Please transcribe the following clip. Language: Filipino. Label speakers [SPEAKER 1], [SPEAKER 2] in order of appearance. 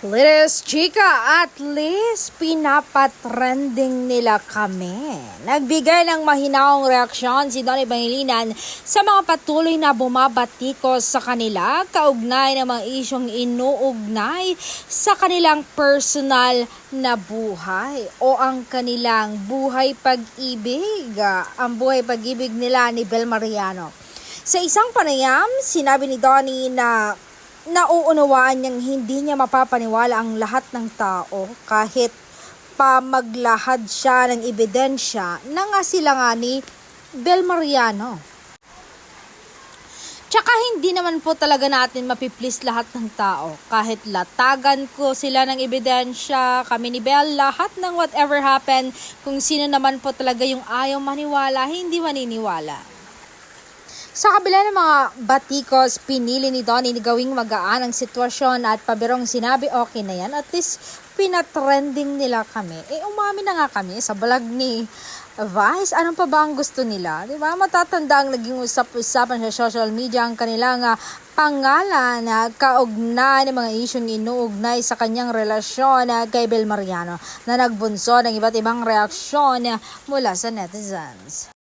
[SPEAKER 1] Liz, chika, at least pinapatrending nila kami. Nagbigay ng mahinaong reaksyon si Donnie Pangilinan sa mga patuloy na bumabatikos sa kanila, kaugnay ng mga isyong inuugnay sa kanilang personal na buhay o ang kanilang buhay pag-ibig. Ang buhay pag-ibig nila ni Bel Mariano. Sa isang panayam, sinabi ni Donnie na nauunawaan niyang hindi niya mapapaniwala ang lahat ng tao kahit pa maglahad siya ng ebidensya na nga sila nga ni Bel Mariano. Tsaka hindi naman po talaga natin mapiplease lahat ng tao. Kahit latagan ko sila ng ebidensya, kami ni Bel, lahat ng whatever happened, kung sino naman po talaga yung ayaw maniwala, hindi maniniwala. Sa kabila ng mga batikos, pinili ni Donnie na gawing magaan ang sitwasyon at pabirong sinabi okay na yan. At least pinatrending nila kami. Umamin na nga kami sa vlog ni Vice. Anong pa ba ang gusto nila? Diba? Matatanda ang naging usap-usapan sa social media ang kanilang pangalan na kaugnay ng mga isyong inuugnay sa kanyang relasyon kay Bel Mariano na nagbunso ng iba't ibang reaksyon mula sa netizens.